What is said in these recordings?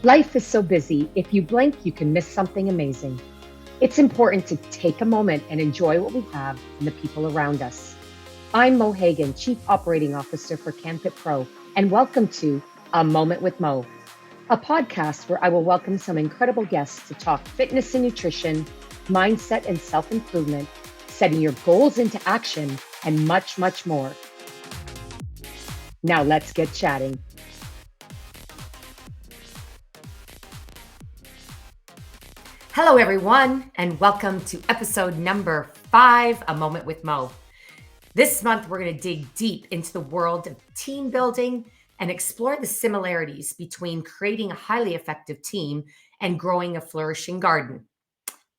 Life is so busy, if you blink, you can miss something amazing. It's important to take a moment and enjoy what we have and the people around us. I'm Mo Hagan, Chief Operating Officer for CanFit Pro, and welcome to A Moment with Mo, a podcast where I will welcome some incredible guests to talk fitness and nutrition, mindset and self improvement, setting your goals into action, and much, much more. Now let's get chatting. Hello, everyone, and welcome to episode number 5, A Moment with Mo. This month, we're going to dig deep into the world of team building and explore the similarities between creating a highly effective team and growing a flourishing garden.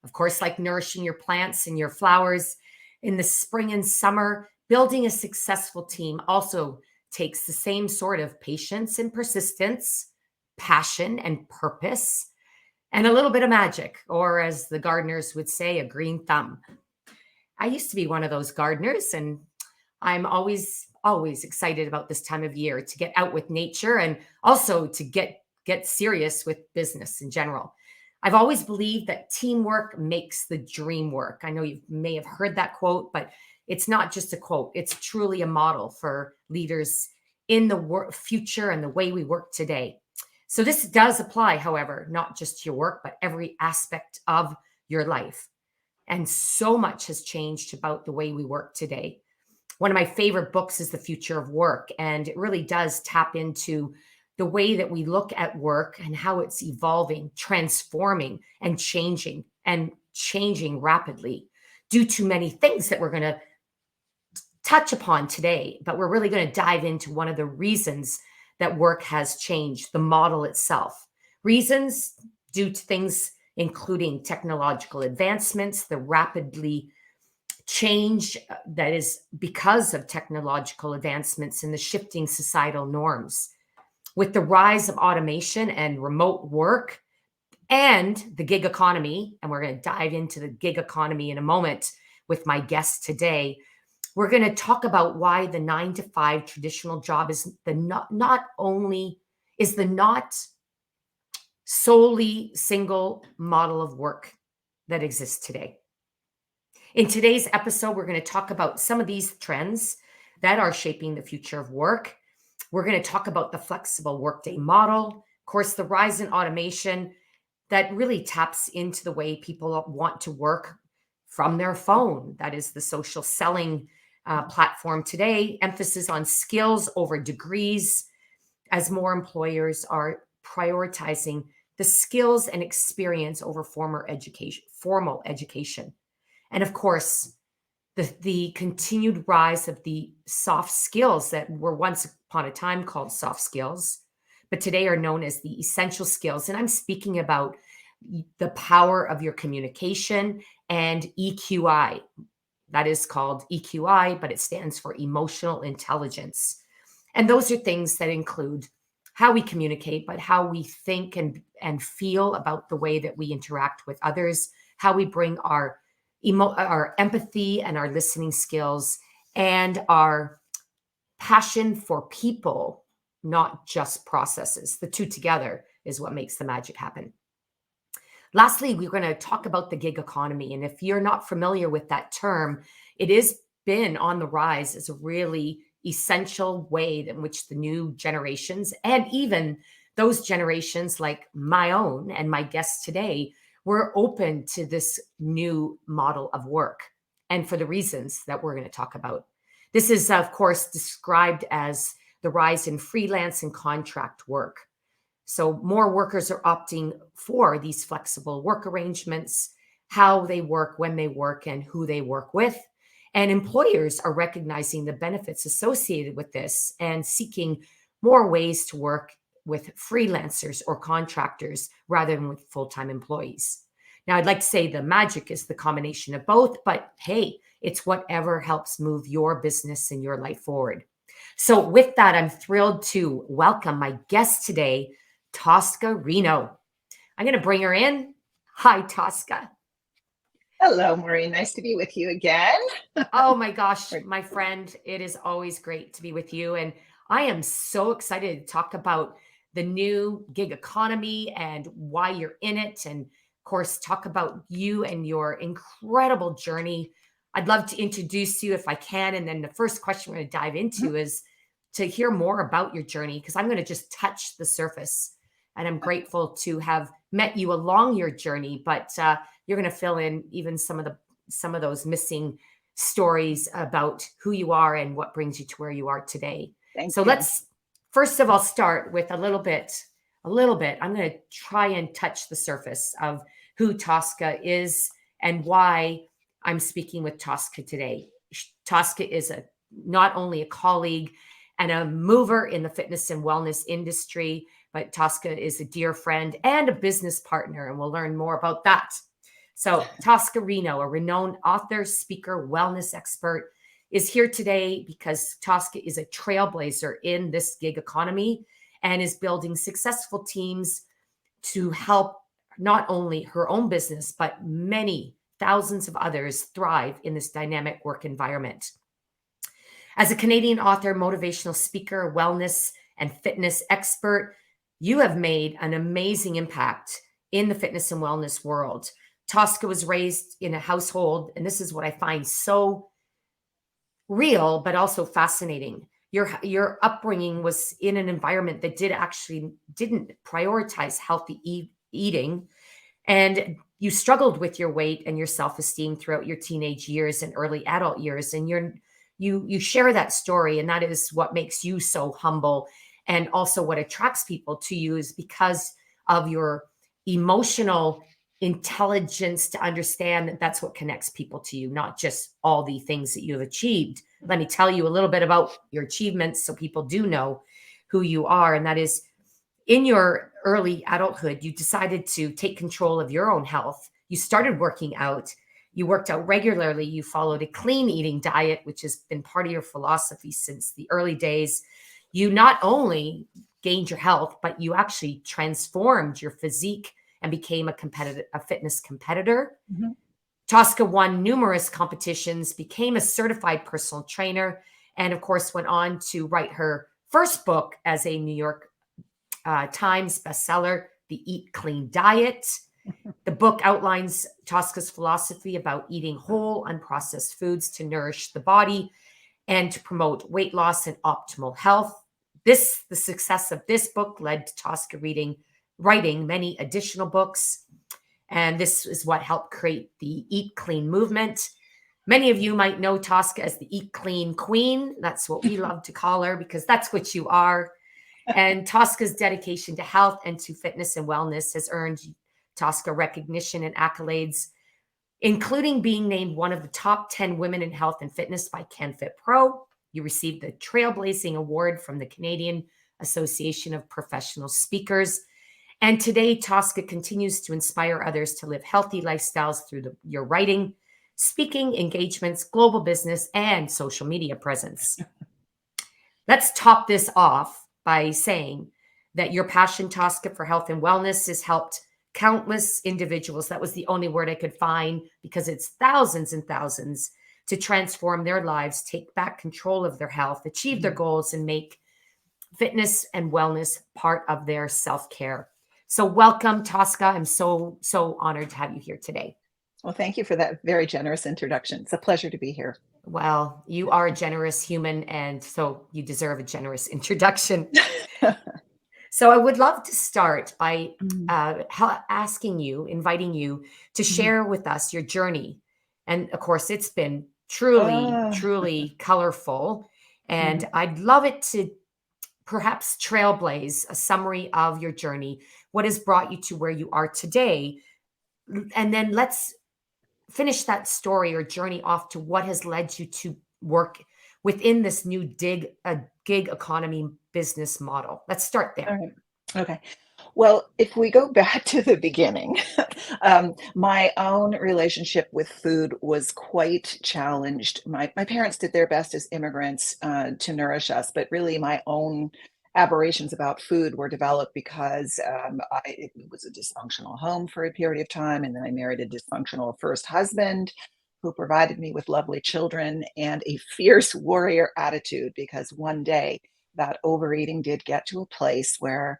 Of course, like nourishing your plants and your flowers in the spring and summer, building a successful team also takes the same sort of patience and persistence, passion and purpose, and a little bit of magic, or as the gardeners would say, a green thumb. I used to be one of those gardeners, and I'm always excited about this time of year to get out with nature and also to get serious with business in general. I've always believed that teamwork makes the dream work. I know you may have heard that quote, but it's not just a quote. It's truly a model for leaders in the future and the way we work today. So this does apply, however, not just to your work, but every aspect of your life. And so much has changed about the way we work today. One of my favorite books is The Future of Work, and it really does tap into the way that we look at work and how it's evolving, transforming, and changing rapidly due to many things that we're going to touch upon today. But we're really going to dive into one of the reasons that work has changed, the model itself. Reasons due to things including technological advancements, the rapidly change that is because of technological advancements and the shifting societal norms. With the rise of automation and remote work and the gig economy, and we're going to dive into the gig economy in a moment with my guest today, we're going to talk about why the 9 to 5 traditional job is not solely single model of work that exists today. In today's episode, we're going to talk about some of these trends that are shaping the future of work. We're going to talk about the flexible workday model, of course, the rise in automation that really taps into the way people want to work from their phone. That is the social selling platform today, emphasis on skills over degrees as more employers are prioritizing the skills and experience over formal education. And of course, the continued rise of the soft skills that were once upon a time called soft skills, but today are known as the essential skills. And I'm speaking about the power of your communication and EQI. That is called EQI, but it stands for emotional intelligence. And those are things that include how we communicate, but how we think and feel about the way that we interact with others, how we bring our empathy and our listening skills and our passion for people, not just processes. The two together is what makes the magic happen. Lastly, we're going to talk about the gig economy. And if you're not familiar with that term, it has been on the rise as a really essential way in which the new generations and even those generations like my own and my guests today were open to this new model of work, and for the reasons that we're going to talk about. This is, of course, described as the rise in freelance and contract work. So more workers are opting for these flexible work arrangements, how they work, when they work, and who they work with. And employers are recognizing the benefits associated with this and seeking more ways to work with freelancers or contractors rather than with full-time employees. Now, I'd like to say the magic is the combination of both, but hey, it's whatever helps move your business and your life forward. So with that, I'm thrilled to welcome my guest today, Tosca Reno. I'm going to bring her in. Hi, Tosca. Hello, Maureen. Nice to be with you again. Oh my gosh, my friend, it is always great to be with you. And I am so excited to talk about the new gig economy and why you're in it. And of course, talk about you and your incredible journey. I'd love to introduce you if I can. And then the first question we're going to dive into is to hear more about your journey, because I'm going to just touch the surface. And I'm grateful to have met you along your journey, but you're going to fill in even some of those missing stories about who you are and what brings you to where you are today. Thank So you. let's first of all start with a little bit. I'm going to try and touch the surface of who Tosca is and why I'm speaking with Tosca today. Tosca is not only a colleague and a mover in the fitness and wellness industry, but Tosca is a dear friend and a business partner, and we'll learn more about that. So Tosca Reno, a renowned author, speaker, wellness expert, is here today because Tosca is a trailblazer in this gig economy and is building successful teams to help not only her own business, but many thousands of others thrive in this dynamic work environment. As a Canadian author, motivational speaker, wellness and fitness expert, you have made an amazing impact in the fitness and wellness world. Tosca was raised in a household, and this is what I find so real, but also fascinating. Your upbringing was in an environment that didn't prioritize healthy eating, and you struggled with your weight and your self-esteem throughout your teenage years and early adult years. And you share that story, and that is what makes you so humble, and also what attracts people to you is because of your emotional intelligence to understand that that's what connects people to you, not just all the things that you have achieved. Let me tell you a little bit about your achievements so people do know who you are. And that is, in your early adulthood, you decided to take control of your own health. You started working out. You worked out regularly. You followed a clean eating diet, which has been part of your philosophy since the early days. You not only gained your health, but you actually transformed your physique and became a fitness competitor. Mhm. Tosca won numerous competitions, became a certified personal trainer, and of course went on to write her first book as a New York Times bestseller, The Eat Clean Diet. The book outlines Tosca's philosophy about eating whole, unprocessed foods to nourish the body and to promote weight loss and optimal health. The success of this book led to Tosca writing many additional books. And this is what helped create the Eat Clean movement. Many of you might know Tosca as the Eat Clean Queen. That's what we love to call her, because that's what you are. And Tosca's dedication to health and to fitness and wellness has earned Tosca recognition and accolades, including being named one of the top 10 women in health and fitness by CanFit Pro. You received the Trailblazing Award from the Canadian Association of Professional Speakers. And today, Tosca continues to inspire others to live healthy lifestyles through your writing, speaking engagements, global business, and social media presence. Let's top this off by saying that your passion, Tosca, for health and wellness has helped countless individuals. That was the only word I could find, because it's thousands and thousands, to transform their lives, take back control of their health, achieve their goals, and make fitness and wellness part of their self-care. So welcome, Tosca. I'm so honored to have you here today. Well, thank you for that very generous introduction. It's a pleasure to be here. Well, you are a generous human, and so you deserve a generous introduction. So I would love to start by inviting you to share with us your journey. And of course, it's been truly colorful. And I'd love it to perhaps trailblaze a summary of your journey, what has brought you to where you are today. And then let's finish that story or journey off to what has led you to work within this new gig economy business model. Let's start there. All right. Okay. Well, if we go back to the beginning, my own relationship with food was quite challenged. My parents did their best as immigrants to nourish us, but really my own aberrations about food were developed because it was a dysfunctional home for a period of time, and then I married a dysfunctional first husband who provided me with lovely children and a fierce warrior attitude, because one day that overeating did get to a place where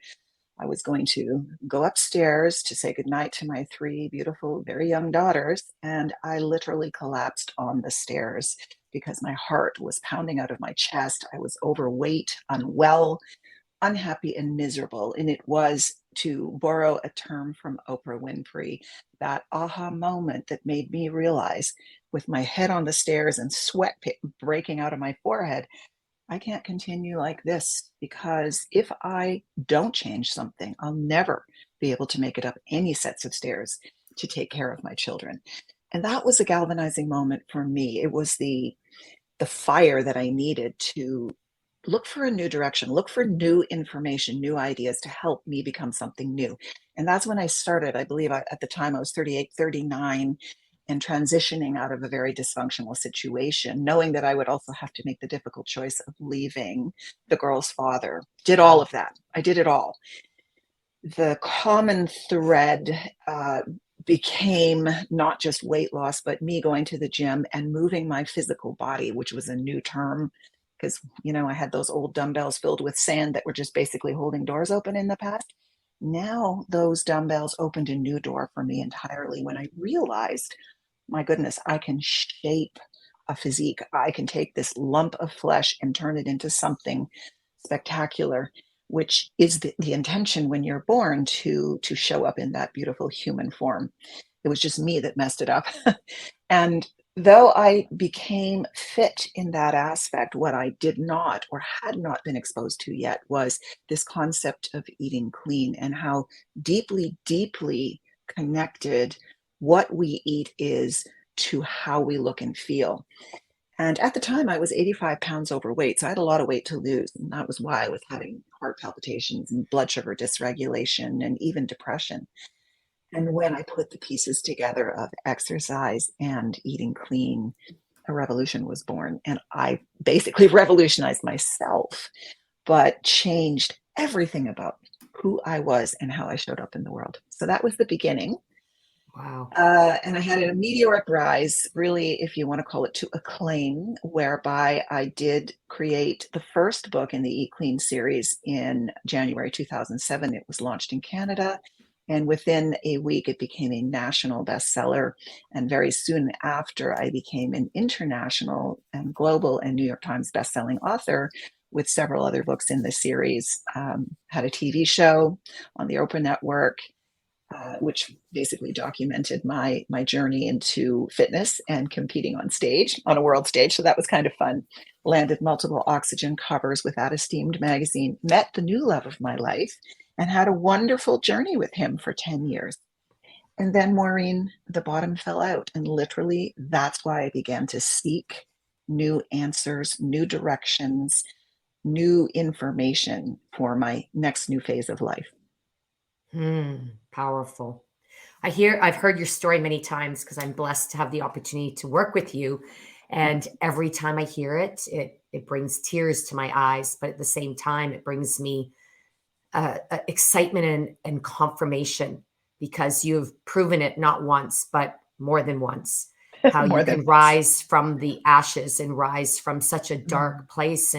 I was going to go upstairs to say goodnight to my three beautiful, very young daughters, and I literally collapsed on the stairs because my heart was pounding out of my chest. I was overweight, unwell, unhappy, and miserable. And it was, to borrow a term from Oprah Winfrey, that aha moment that made me realize, with my head on the stairs and sweat breaking out of my forehead, I can't continue like this, because if I don't change something, I'll never be able to make it up any sets of stairs to take care of my children. And that was a galvanizing moment for me. It was the fire that I needed to look for a new direction, look for new information, new ideas to help me become something new. And that's when I started. I believe at the time I was 38, 39, and transitioning out of a very dysfunctional situation, knowing that I would also have to make the difficult choice of leaving the girl's father. Did all of that. I did it all. The common thread became not just weight loss, but me going to the gym and moving my physical body, which was a new term, because, I had those old dumbbells filled with sand that were just basically holding doors open in the past. Now those dumbbells opened a new door for me entirely when I realized, my goodness, I can shape a physique. I can take this lump of flesh and turn it into something spectacular, which is the intention when you're born, to show up in that beautiful human form. It was just me that messed it up. And though I became fit in that aspect, what I did not, or had not been exposed to yet, was this concept of eating clean, and how deeply, deeply connected what we eat is to how we look and feel. And at the time, I was 85 pounds overweight, so I had a lot of weight to lose. And that was why I was having heart palpitations and blood sugar dysregulation and even depression. And when I put the pieces together of exercise and eating clean, a revolution was born. And I basically revolutionized myself, but changed everything about who I was and how I showed up in the world. So that was the beginning. Wow. And I had a meteoric rise, really, if you want to call it, to acclaim, whereby I did create the first book in the Eat Clean series in January 2007. It was launched in Canada, and within a week, it became a national bestseller. And very soon after, I became an international and global and New York Times bestselling author, with several other books in the series. Had a TV show on the Oprah Network, which basically documented my journey into fitness and competing on stage, on a world stage. So that was kind of fun. Landed multiple oxygen covers with that esteemed magazine, met the new love of my life, and had a wonderful journey with him for 10 years. And then, Maureen, the bottom fell out. And literally, that's why I began to seek new answers, new directions, new information for my next new phase of life. Powerful. I've heard your story many times because I'm blessed to have the opportunity to work with you. And every time I hear it, it brings tears to my eyes. But at the same time, it brings me excitement and confirmation, because you've proven it not once, but more than once, how More you than can once. rise from the ashes and rise from such a dark place.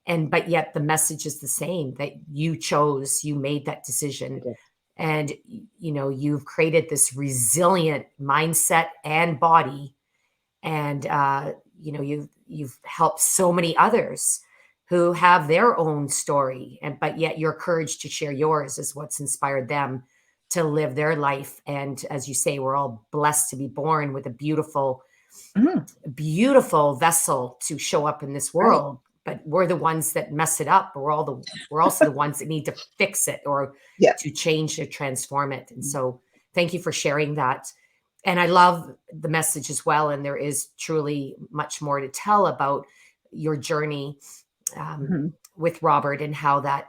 But yet the message is the same, that you made that decision. And, you've created this resilient mindset and body. And, you've helped so many others who have their own story. But yet your courage to share yours is what's inspired them to live their life. And as you say, we're all blessed to be born with a beautiful, Mm, beautiful vessel to show up in this right. world. But we're the ones that mess it up. We're also the ones that need to fix it, or Yeah. to change or transform it. And so thank you for sharing that. And I love the message as well. And there is truly much more to tell about your journey Mhm. with Robert, and how that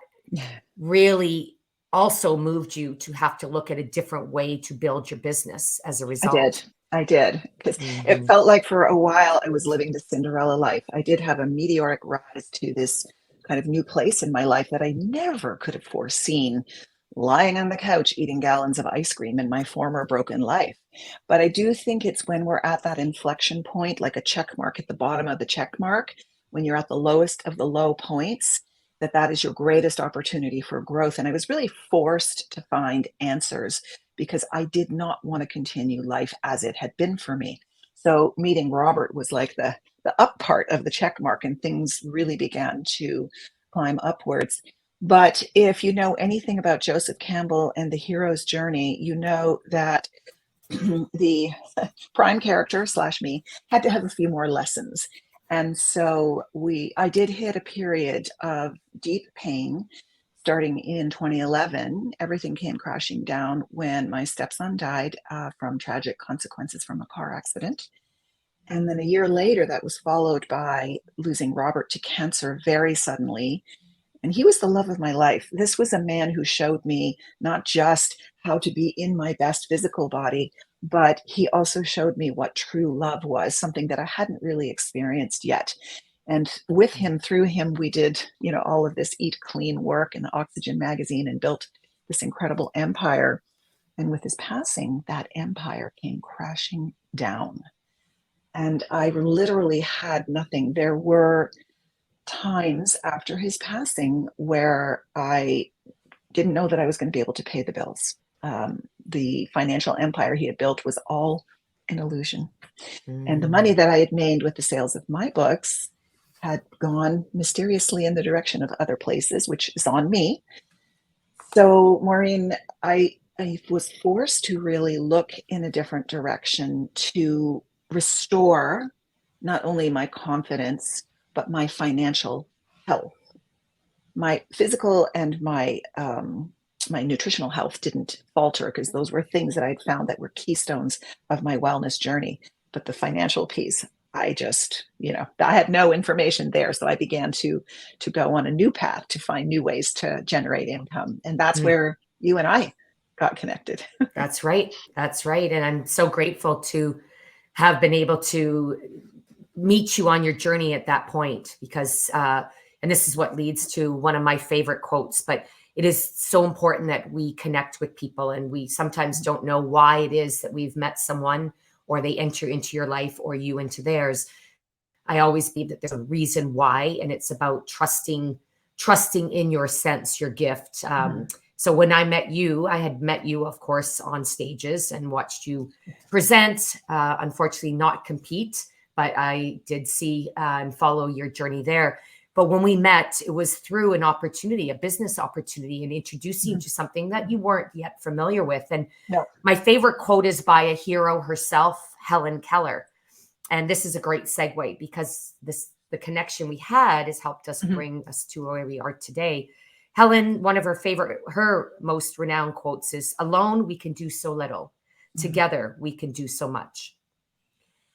really also moved you to have to look at a different way to build your business as a I did. result. I did. Because it Mhm. felt like for a while I was living the Cinderella life. I did have a meteoric rise to this kind of new place in my life that I never could have foreseen, lying on the couch eating gallons of ice cream in my former broken life. But I do think it's when we're at that inflection point, like a check mark at the bottom of the check mark, when you're at the lowest of the low points, that is your greatest opportunity for growth. And I was really forced to find answers because I did not want to continue life as it had been for me. So meeting Robert was like the up part of the check mark, and things really began to climb upwards. But if you know anything about Joseph Campbell and the hero's journey, you know that the prime character slash me had to have a few more lessons. And so I did hit a period of deep pain starting in 2011. Everything came crashing down when my stepson died from tragic consequences from a car accident. And then a year later, that was followed by losing Robert to cancer very suddenly. And he was the love of my life. This was a man who showed me not just how to be in my best physical body, but he also showed me what true love was, something that I hadn't really experienced yet. And with him, through him, we did, all of this Eat Clean work in the Oxygen magazine and built this incredible empire. And with his passing, that empire came crashing down. And I literally had nothing. There were times after his passing where I didn't know that I was going to be able to pay the bills. The financial empire he had built was all an illusion. And the money that I had made with the sales of my books had gone mysteriously in the direction of other places, which is on me. So, Maureen, I was forced to really look in a different direction to restore not only my confidence, but my financial health. My physical and my nutritional health didn't falter because those were things that I'd found that were keystones of my wellness journey. But the financial piece, I just, I had no information there. So I began to go on a new path to find new ways to generate income. And that's where you and I got connected. That's right. That's right. And I'm so grateful to have been able to meet you on your journey at that point, because, and this is what leads to one of my favorite quotes, but it is so important that we connect with people, and we sometimes don't know why it is that we've met someone or they enter into your life or you into theirs. I always believe that there's a reason why, and it's about trusting in your sense, your gift. So when I met you, I had met you, of course, on stages and watched you present, unfortunately not compete, but I did see and follow your journey there. But when we met, it was through an opportunity, a business opportunity, and introducing you to something that you weren't yet familiar with. And my favorite quote is by a hero herself, Helen Keller. And this is a great segue because the connection we had has helped us bring us to where we are today. Helen, one of her most renowned quotes is, "Alone, we can do so little. Together, we can do so much."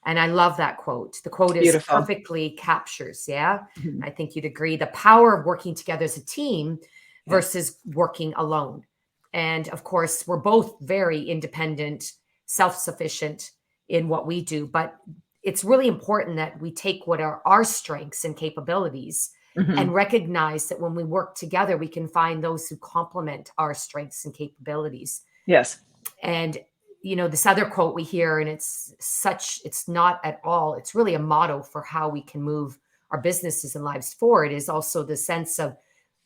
And I love that quote. The quote is Beautiful. perfectly captures, I think you'd agree, the power of working together as a team versus working alone. And of course, we're both very independent, self-sufficient in what we do, but it's really important that we take what are our strengths and capabilities and recognize that when we work together, we can find those who complement our strengths and capabilities. Yes. And this other quote we hear, and it's not at all, it's really a motto for how we can move our businesses and lives forward, is also the sense of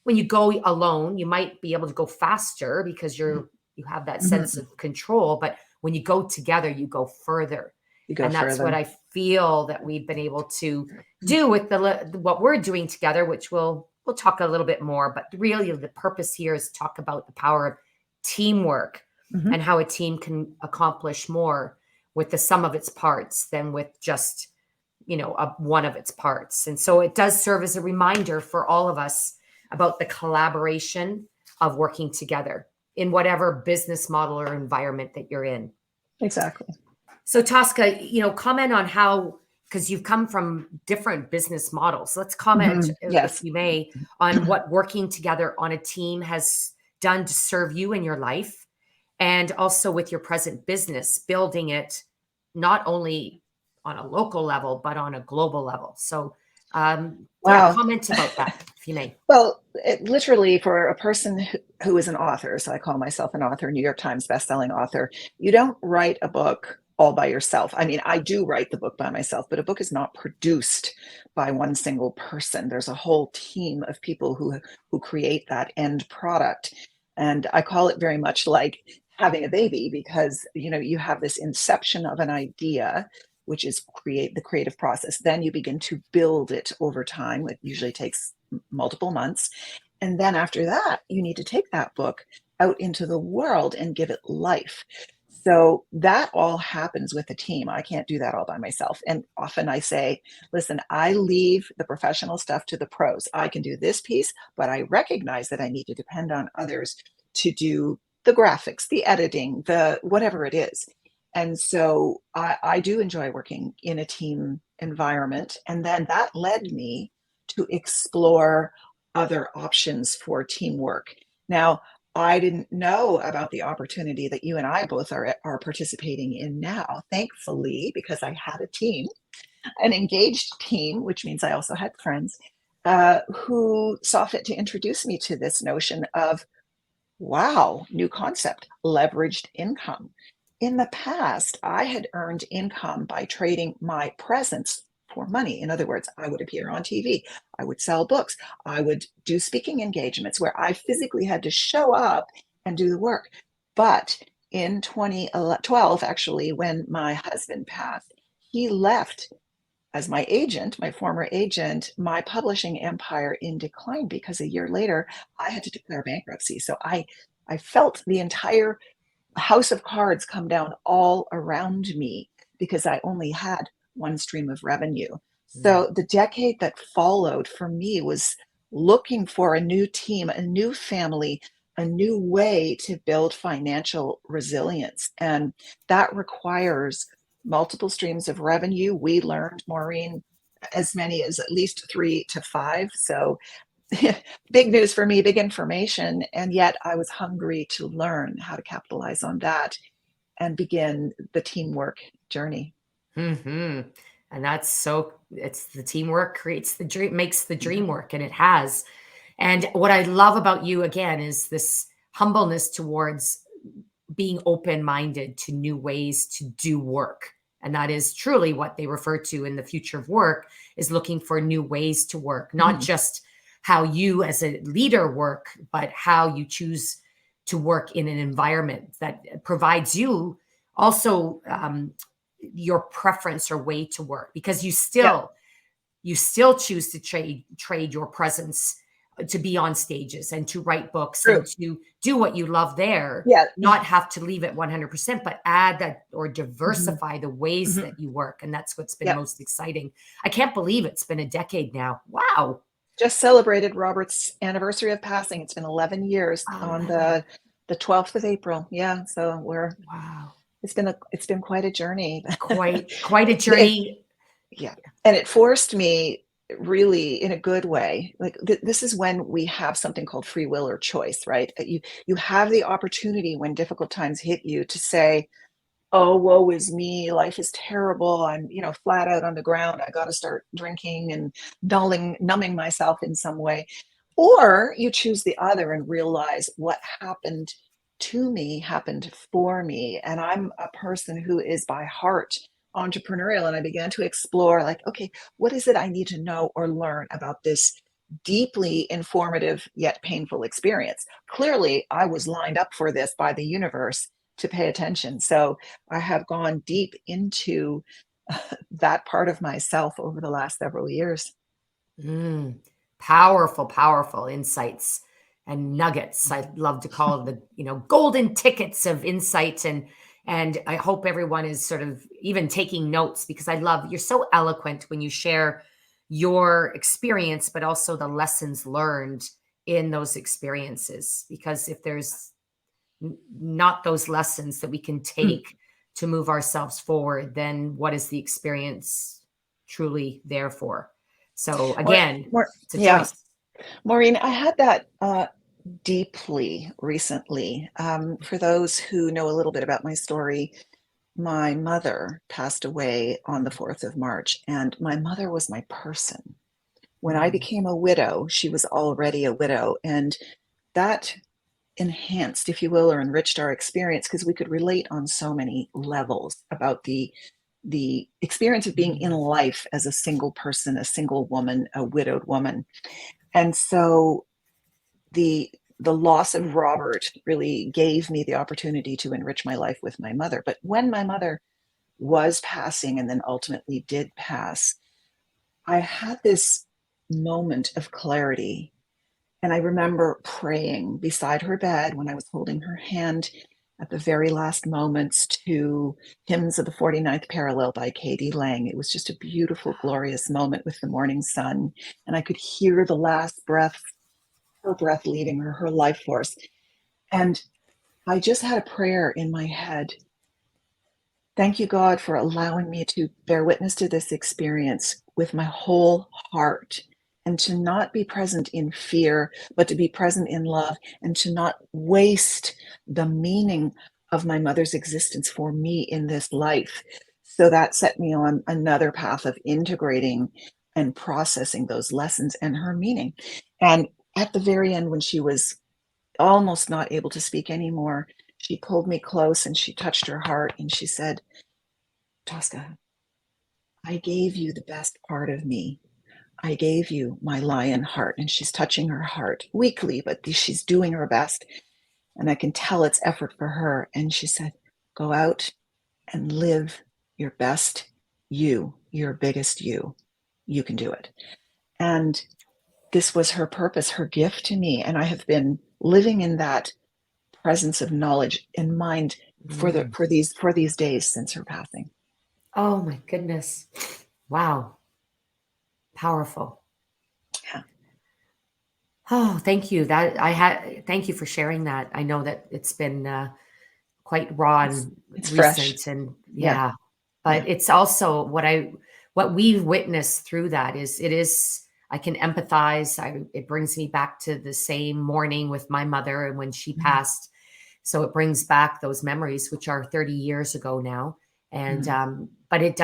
when you go alone, you might be able to go faster because you have that sense of control. But when you go together, you go further. That's what I feel that we've been able to do with what we're doing together, which we'll talk a little bit more. But really, the purpose here is to talk about the power of teamwork and how a team can accomplish more with the sum of its parts than with just, one of its parts. And so it does serve as a reminder for all of us about the collaboration of working together in whatever business model or environment that you're in. Exactly. So Tosca, comment on how, because you've come from different business models. Let's comment, if you may, on what working together on a team has done to serve you in your life, and also with your present business, building it not only on a local level, but on a global level. So comment about that, if you may. Well, literally, for a person who is an author, so I call myself an author, New York Times bestselling author, you don't write a book all by yourself. I mean, I do write the book by myself, but a book is not produced by one single person. There's a whole team of people who create that end product. And I call it very much like having a baby, because you have this inception of an idea, which is create the creative process. Then you begin to build it over time. It usually takes multiple months. And then after that, you need to take that book out into the world and give it life. So that all happens with a team. I can't do that all by myself. And often I say, listen, I leave the professional stuff to the pros. I can do this piece, but I recognize that I need to depend on others to do the graphics, the editing, the whatever it is. And so I do enjoy working in a team environment. And then that led me to explore other options for teamwork. Now, I didn't know about the opportunity that you and I both are participating in now, thankfully, because I had a team, an engaged team, which means I also had friends who saw fit to introduce me to this notion of, wow, new concept, leveraged income. In the past, I had earned income by trading my presence for money. In other words, I would appear on TV, I would sell books, I would do speaking engagements where I physically had to show up and do the work. But in 2012, actually, when my husband passed, he left as my agent, my former agent, my publishing empire in decline, because a year later I had to declare bankruptcy. So I felt the entire house of cards come down all around me because I only had one stream of revenue. So the decade that followed for me was looking for a new team, a new family, a new way to build financial resilience. And that requires multiple streams of revenue. We learned, Maureen, as many as at least 3 to 5. So big news for me, big information. And yet I was hungry to learn how to capitalize on that and begin the teamwork journey. Hmm. And it's the teamwork creates the dream, makes the dream work, and it has. And what I love about you again is this humbleness towards being open-minded to new ways to do work. And that is truly what they refer to in the future of work, is looking for new ways to work, not just how you as a leader work, but how you choose to work in an environment that provides you also your preference or way to work, because you still choose to trade your presence to be on stages and to write books True. and to do what you love there, Yeah. not have to leave it 100%, but add that or diversify the ways that you work. And that's what's been most exciting. I can't believe it's been a decade now. Wow. Just celebrated Robert's anniversary of passing. It's been 11 years on the 12th of April. Yeah. So wow. It's been quite a journey. Quite a journey. Yeah. And it forced me, really, in a good way. Like this is when we have something called free will or choice, right? You have the opportunity when difficult times hit you to say, oh, woe is me, life is terrible, I'm flat out on the ground, I got to start drinking and numbing myself in some way. Or you choose the other and realize what happened to me happened for me, and I'm a person who is by heart entrepreneurial. And I began to explore, like, okay, what is it I need to know or learn about this deeply informative yet painful experience? Clearly I was lined up for this by the universe to pay attention. So I have gone deep into that part of myself over the last several years. Powerful insights and nuggets. I love to call it the golden tickets of insight, and I hope everyone is sort of even taking notes, because you're so eloquent when you share your experience, but also the lessons learned in those experiences. Because if there's not those lessons that we can take to move ourselves forward, then what is the experience truly there for? So again, it's a choice. Maureen, I had that deeply recently. For those who know a little bit about my story, my mother passed away on the 4th of March, and my mother was my person. When I became a widow, she was already a widow, and that enhanced, if you will, or enriched our experience, because we could relate on so many levels about the experience of being in life as a single person, a single woman, a widowed woman. And so the loss of Robert really gave me the opportunity to enrich my life with my mother. But when my mother was passing and then ultimately did pass, I had this moment of clarity. And I remember praying beside her bed when I was holding her hand at the very last moments to Hymns of the 49th Parallel by Katie Lang. It was just a beautiful, glorious moment with the morning sun. And I could hear the last breath, her breath leaving her, her life force. And I just had a prayer in my head. Thank you, God, for allowing me to bear witness to this experience with my whole heart, and to not be present in fear, but to be present in love, and to not waste the meaning of my mother's existence for me in this life. So that set me on another path of integrating and processing those lessons and her meaning. And at the very end, when she was almost not able to speak anymore, she pulled me close and she touched her heart and she said, Tosca, I gave you the best part of me. I gave you my lion heart. And she's touching her heart weakly, but she's doing her best. And I can tell it's effort for her. And she said, go out and live your best you, your biggest you. You can do it. And this was her purpose, her gift to me. And I have been living in that presence of knowledge in mind for these days since her passing. Oh my goodness. Wow. Powerful. Yeah. Oh, thank you. Thank you for sharing that. I know that it's been quite raw and It's fresh. recent and Yeah. yeah, Yeah. but it's also what we've witnessed through that is I can empathize. It brings me back to the same morning with my mother and when she Mhm. passed. So it brings back those memories, which are 30 years ago now. And Mhm. but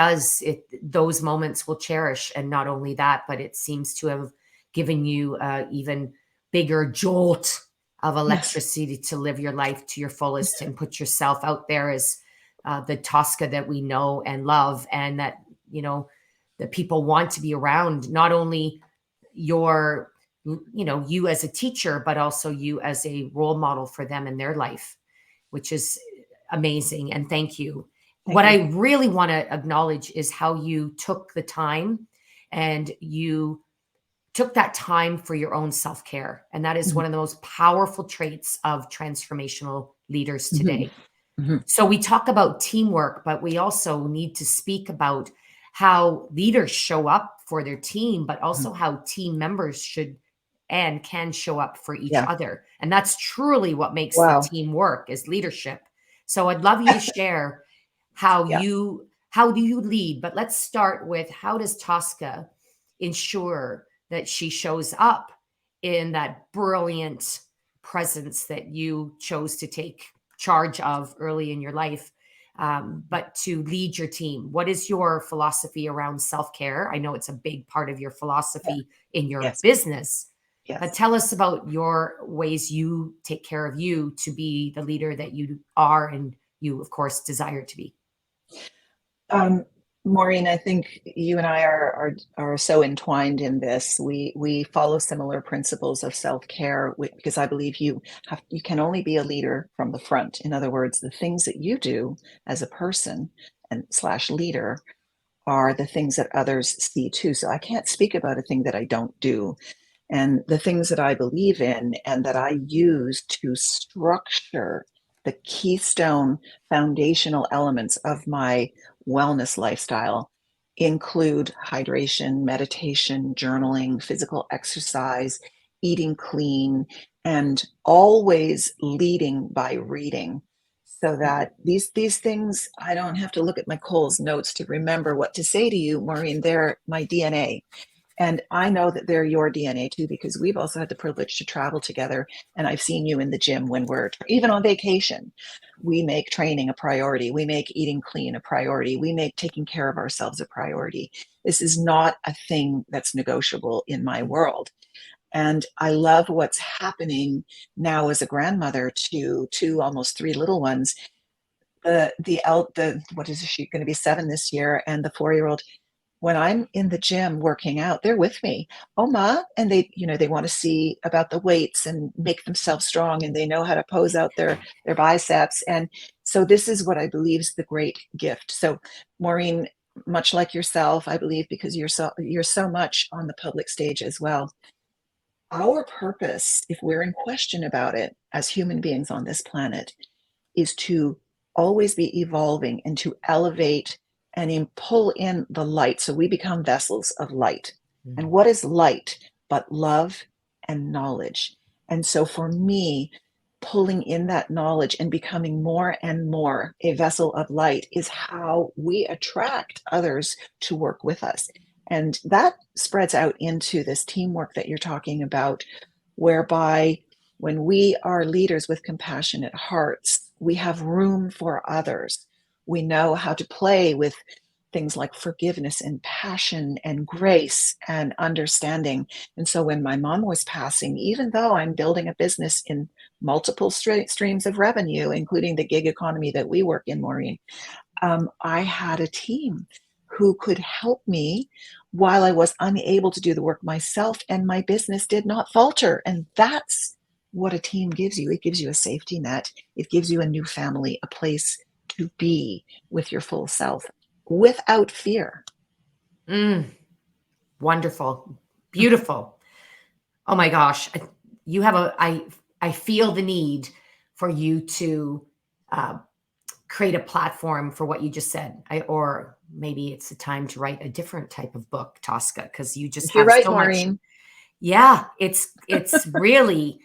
those moments will cherish. And not only that, but it seems to have given you even bigger jolt of Yes. electricity to live your life to your fullest and put yourself out there as the Tosca that we know and love, and that that people want to be around. Not only your you as a teacher, but also you as a role model for them in their life, which is amazing. And thank you. Thank What you. I really want to acknowledge is how you took the time and you took that time for your own self-care. And that is Mhm. one of the most powerful traits of transformational leaders Mhm. today. Mhm. So we talk about teamwork, but we also need to speak about how leaders show up for their team, but Mhm. also how team members should and can show up for each Yeah. other. And that's truly what makes the Wow. team work, is leadership. So I'd love you to share how Yeah. how do you lead, but let's start with, how does Tosca ensure that she shows up in that brilliant presence that you chose to take charge of early in your life, but to lead your team? What is your philosophy around self-care? I know it's a big part of your Yeah. philosophy in your Yes. business, but Yes. tell us about your ways you take care of you to be the leader that you are and you, of course, desire to be. Um, Maureen, I think you and I are so entwined in this. We follow similar principles of self-care because I believe you can only be a leader from the front. In other words, the things that you do as a person and slash leader are the things that others see too. So I can't speak about a thing that I don't do. And the things that I believe in and that I use to structure the keystone foundational elements of my wellness lifestyle include hydration, meditation, journaling, physical exercise, eating clean, and always leading by reading. So that these things, I don't have to look at my Coles notes to remember what to say to you, Maureen. They're my DNA. And I know that they're your DNA too, because we've also had the privilege to travel together. And I've seen you in the gym when we're even on vacation. We make training a priority. We make eating clean a priority. We make taking care of ourselves a priority. This is not a thing that's negotiable in my world. And I love what's happening now as a grandmother to two, almost three little ones. The what is she going to be 7 this year, and the 4-year-old, when I'm in the gym working out, they're with me. Oh, ma, and they want to see about the weights and make themselves strong, and they know how to pose out their biceps. And so this is what I believe is the great gift. So, Maureen, much like yourself, I believe, because you're so much on the public stage as well. Our purpose, if we're in question about it as human beings on this planet, is to always be evolving and to elevate and pull in the light. So we become vessels of light. And what is light but love and knowledge? And so for me, pulling in that knowledge and becoming more and more a vessel of light is how we attract others to work with us. And that spreads out into this teamwork that you're talking about, whereby when we are leaders with compassionate hearts, we have room for others. We know how to play with things like forgiveness and passion and grace and understanding. And so when my mom was passing, even though I'm building a business in multiple streams of revenue, including the gig economy that we work in, Maureen, I had a team who could help me while I was unable to do the work myself, and my business did not falter. And that's what a team gives you. It gives you a safety net. It gives you a new family, a place to be with your full self without fear. Wonderful. Beautiful. Oh my gosh. I feel the need for you to create a platform for what you just said. Or maybe it's a time to write a different type of book, Tosca, because you just You're have right, so Maureen. much. Yeah, it's really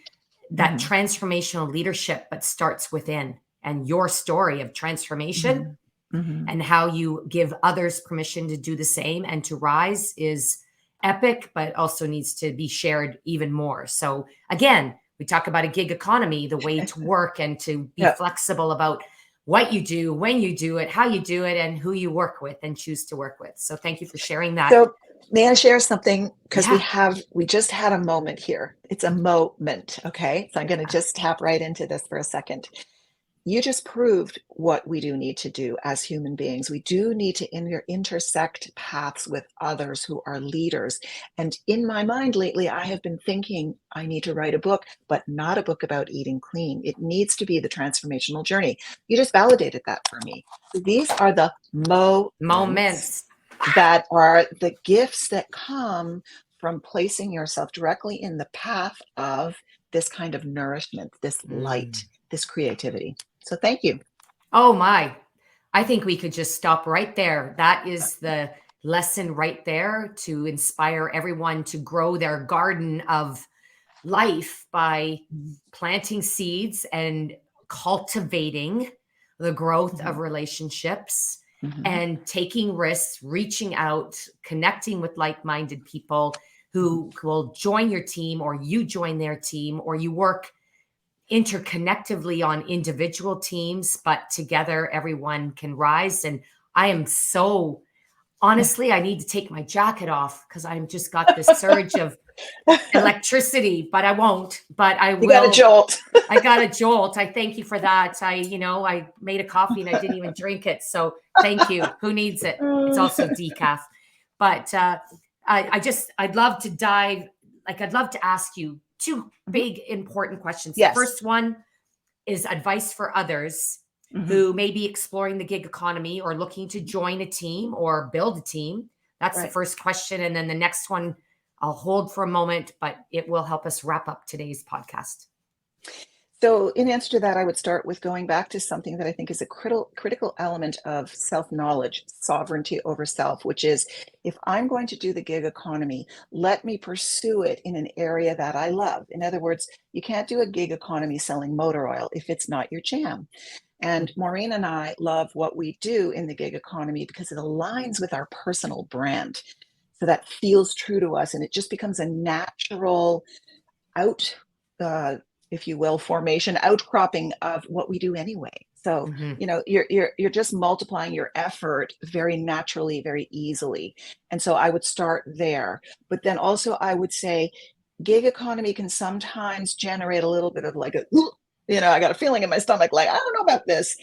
that Mhm. transformational leadership, but starts within. And your story of transformation and how you give others permission to do the same and to rise is epic, but also needs to be shared even more. So again, we talk about a gig economy, the way to work and to be Yeah. flexible about what you do, when you do it, how you do it, and who you work with and choose to work with. So thank you for sharing that. So may I share something? Because Yeah. we just had a moment here. It's a moment, okay? So I'm going to just tap right into this for a second. You just proved what we do need to do as human beings. We do need to intersect paths with others who are leaders. And in my mind lately, I have been thinking I need to write a book, but not a book about eating clean. It needs to be the transformational journey. You just validated that for me. So these are the moments that are the gifts that come from placing yourself directly in the path of this kind of nourishment, this light, this creativity. So thank you. Oh my. I think we could just stop right there. That is the lesson right there to inspire everyone to grow their garden of life by planting seeds and cultivating the growth of relationships and taking risks, reaching out, connecting with like-minded people who will join your team, or you join their team, or you work interconnectively on individual teams, but together everyone can rise. And I am so honestly, I need to take my jacket off because I've just got this surge of electricity, but I won't, but I will. You got a jolt. I got a jolt. I thank you for that. I made a coffee and I didn't even drink it. So thank you. Who needs it? It's also decaf. But I'd love to I'd love to ask you two big important questions. Yes. The first one is advice for others who may be exploring the gig economy or looking to join a team or build a team. That's the first question. And then the next one I'll hold for a moment, but it will help us wrap up today's podcast. So in answer to that, I would start with going back to something that I think is a critical element of self-knowledge, sovereignty over self, which is, if I'm going to do the gig economy, let me pursue it in an area that I love. In other words, you can't do a gig economy selling motor oil if it's not your jam. And Maureen and I love what we do in the gig economy because it aligns with our personal brand. So that feels true to us, and it just becomes a natural if you will, outcropping of what we do anyway. So, you're just multiplying your effort very naturally, very easily. And so I would start there. But then also I would say, gig economy can sometimes generate a little bit of like a, I got a feeling in my stomach, like, I don't know about this.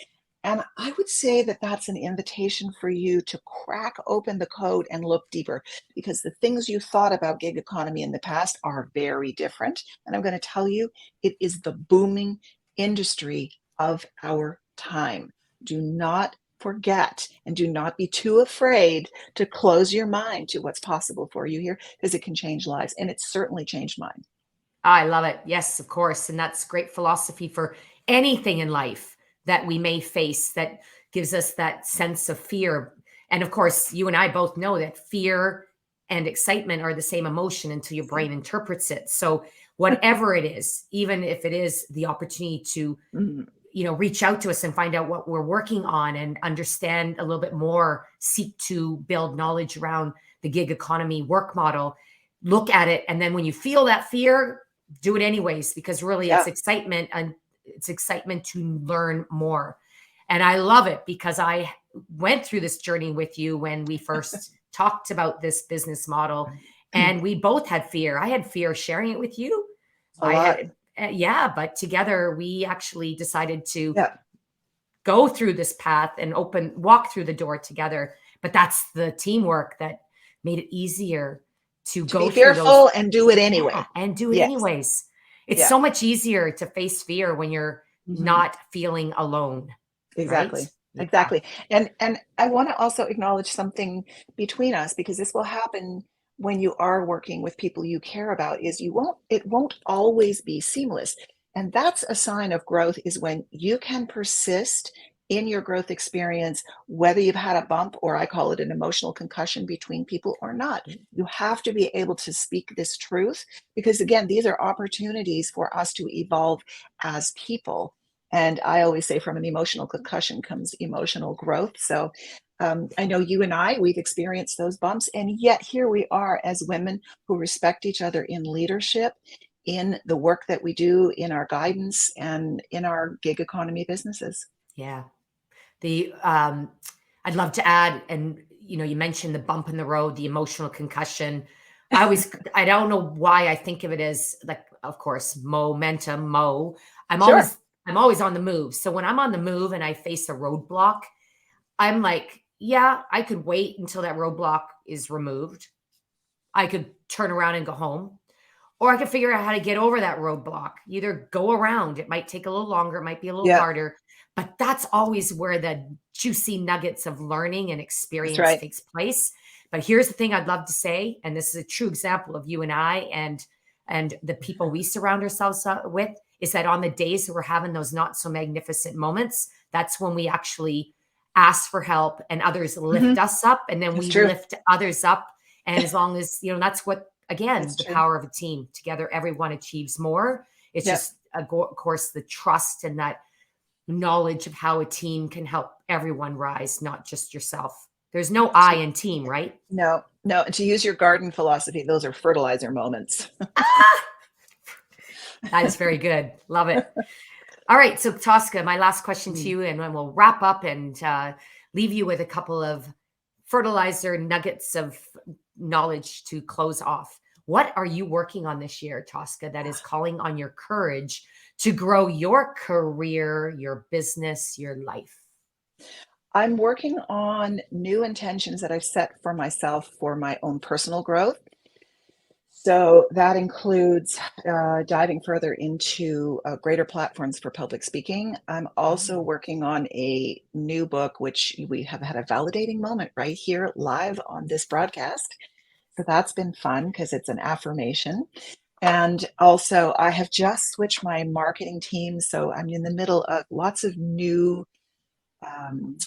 And I would say that that's an invitation for you to crack open the code and look deeper, because the things you thought about gig economy in the past are very different. And I'm going to tell you, it is the booming industry of our time. Do not forget, and do not be too afraid to close your mind to what's possible for you here, because it can change lives. And it's certainly changed mine. I love it. Yes, of course. And that's great philosophy for anything in life that we may face that gives us that sense of fear. And of course, you and I both know that fear and excitement are the same emotion until your brain interprets it. So, whatever it is, even if it is the opportunity to, Mhm. reach out to us and find out what we're working on and understand a little bit more, seek to build knowledge around the gig economy work model, look at it. And then when you feel that fear, do it anyways, because really Yeah. it's excitement, and it's excitement to learn more. And I love it because I went through this journey with you when we first talked about this business model, and we both had fear. I had fear sharing it with you. A I lot. had, yeah, but together we actually decided to Yeah. go through this path and walk through the door together. But that's the teamwork that made it easier to To go be through those. fearful and do it Yeah, anyway. and do it Yes. anyways. It's Yeah. so much easier to face fear when you're Mhm. not feeling alone, right? Exactly. Yeah. Exactly. And I want to also acknowledge something between us, because this will happen when you are working with people you care about, is it won't always be seamless. And that's a sign of growth, is when you can persist in your growth experience, whether you've had a bump, or I call it an emotional concussion, between people or not. You have to be able to speak this truth, because again, these are opportunities for us to evolve as people. And I always say, from an emotional concussion comes emotional growth. So I know you and we've experienced those bumps, and yet here we are as women who respect each other in leadership, in the work that we do, in our guidance, and in our gig economy businesses. Yeah. The I'd love to add, and you mentioned the bump in the road, the emotional concussion. I don't know why I think of it as, like, of course, momentum, I'm Sure. always I'm always on the move. So when I'm on the move and I face a roadblock, I'm like, yeah, I could wait until that roadblock is removed. I could turn around and go home. Or I could figure out how to get over that roadblock. Either go around, it might take a little longer, it might be a little Yeah, harder, but that's always where the juicy nuggets of learning and that's experience right. takes place. But here's the thing I'd love to say, and this is a true example of you and I and the people we surround ourselves with, is that on the days that we're having those not so magnificent moments, that's when we actually ask for help and others lift Mhm. us up, and then That's we true. lift others up. And as long as, that's what, again, That's the true. power of a team. Together, everyone achieves more. It's Yeah. just, of course, the trust and that knowledge of how a team can help everyone rise, not just yourself. There's no I in team, right? No, no. And to use your garden philosophy, those are fertilizer moments. That is very good. Love it. All right. So, Tosca, my last question to Mm. you, and then we'll wrap up and leave you with a couple of fertilizer nuggets of knowledge to close off. What are you working on this year, Tosca, that is calling on your courage to grow your career, your business, your life? I'm working on new intentions that I've set for myself for my own personal growth. So that includes diving further into greater platforms for public speaking. I'm also Oh, working on a new book, which we have had a validating moment right here live on this broadcast. So that's been fun, because it's an affirmation. And also, I have just switched my marketing team. So I'm in the middle of lots of new,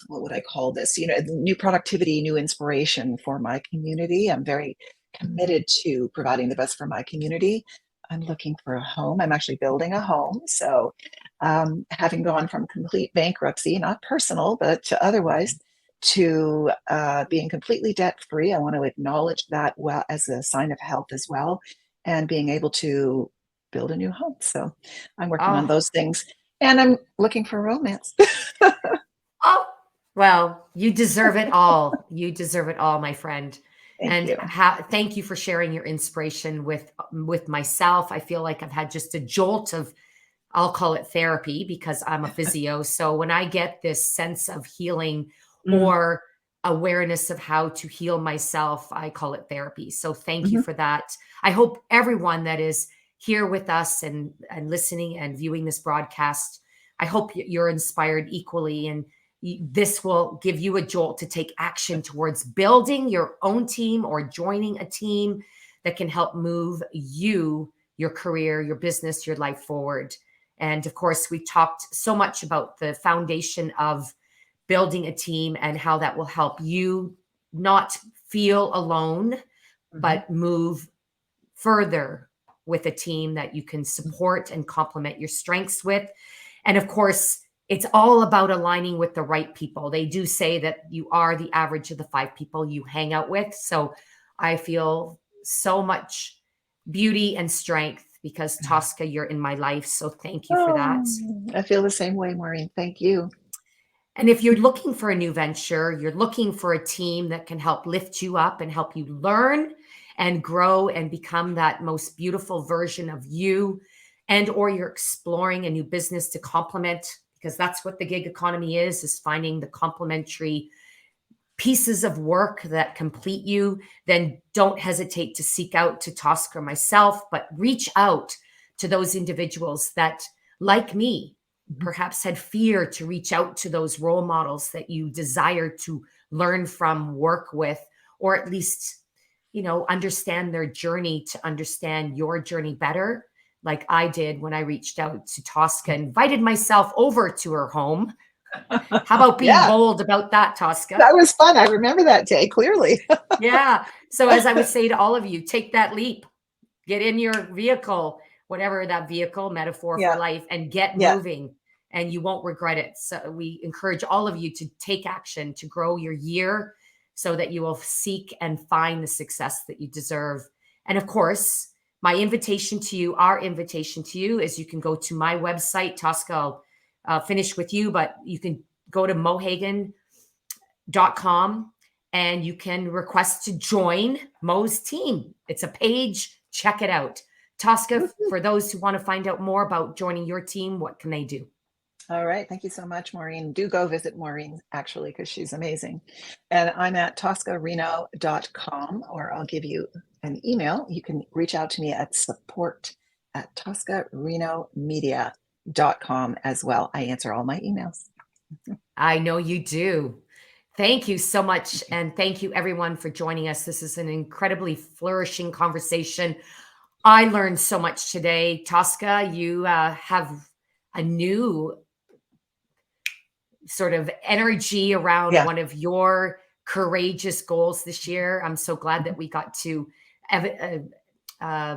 what would I call this? New productivity, new inspiration for my community. I'm very committed to providing the best for my community. I'm looking for a home. I'm actually building a home. So, having gone from complete bankruptcy, not personal, but to otherwise, to being completely debt free, I want to acknowledge that, well, as a sign of health as well, and being able to build a new home. So, I'm working on oh, those things, and I'm looking for romance. oh. Well, you deserve it all. You deserve it all, my friend. Thank And you. thank you for sharing your inspiration with myself. I feel like I've had just a jolt of, I'll call it therapy because I'm a physio. So when I get this sense of healing Mm, or awareness of how to heal myself, I call it therapy. So thank you mhm, for that. I hope everyone that is here with us and listening and viewing this broadcast, I hope you're inspired equally, and this will give you a jolt to take action towards building your own team or joining a team that can help move you, your career, your business, your life forward. And of course, we talked so much about the foundation of building a team and how that will help you not feel alone, mhm, but move further with a team that you can mm. support and complement your strengths with. And of course, it's all about aligning with the right people. They do say that you are the average of the 5 people you hang out with. So I feel so much beauty and strength because Tosca, you're in my life. So thank you for that. Oh, I feel the same way, Maureen. Thank you. And if you're looking for a new venture, you're looking for a team that can help lift you up and help you learn and grow and become that most beautiful version of you, and or you're exploring a new business to complement, because that's what the gig economy is finding the complementary pieces of work that complete you, then don't hesitate to seek out to Tosca or myself, but reach out to those individuals that, like me, Mhm. perhaps had fear to reach out to those role models that you desire to learn from, work with, or at least, understand their journey to understand your journey better. Like I did when I reached out to Tosca, invited myself over to her home. How about being Yeah, bold about that, Tosca? that was fun. I remember that day clearly. Yeah. So as I would say to all of you, take that leap, get in your vehicle, whatever that vehicle metaphor for Yeah, life, and get yeah. moving, and you won't regret it. So we encourage all of you to take action to grow your year so that you will seek and find the success that you deserve. And of course, my invitation to you, our invitation to you is you can go to my website, Tosca. I'll finish with you, but you can go to mohagan.com and you can request to join Mo's team. It's a page. Check it out. Tosca, Woohoo. for those who want to find out more about joining your team, what can they do? All right. Thank you so much, Maureen. Do go visit Maureen, actually, because she's amazing. And I'm at toscareno.com, or I'll give you an email. You can reach out to me at support@toscarenomedia.com as well. I answer all my emails. I know you do. Thank you so much. Thank you. And thank you, everyone, for joining us. This is an incredibly flourishing conversation. I learned so much today. Tosca, you have a new sort of energy around Yeah. one of your courageous goals this year. I'm so glad that Mhm. we got to uh,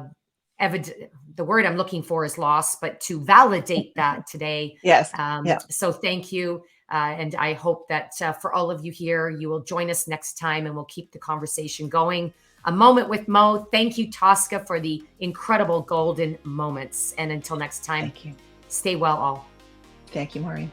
the word I'm looking for is lost, but to validate that today. Yes. Yeah. So thank you. And I hope that for all of you here, you will join us next time and we'll keep the conversation going. A Moment with Mo. Thank you, Tosca, for the incredible golden moments. And until next time, Thank you. stay well, all. Thank you, Maureen.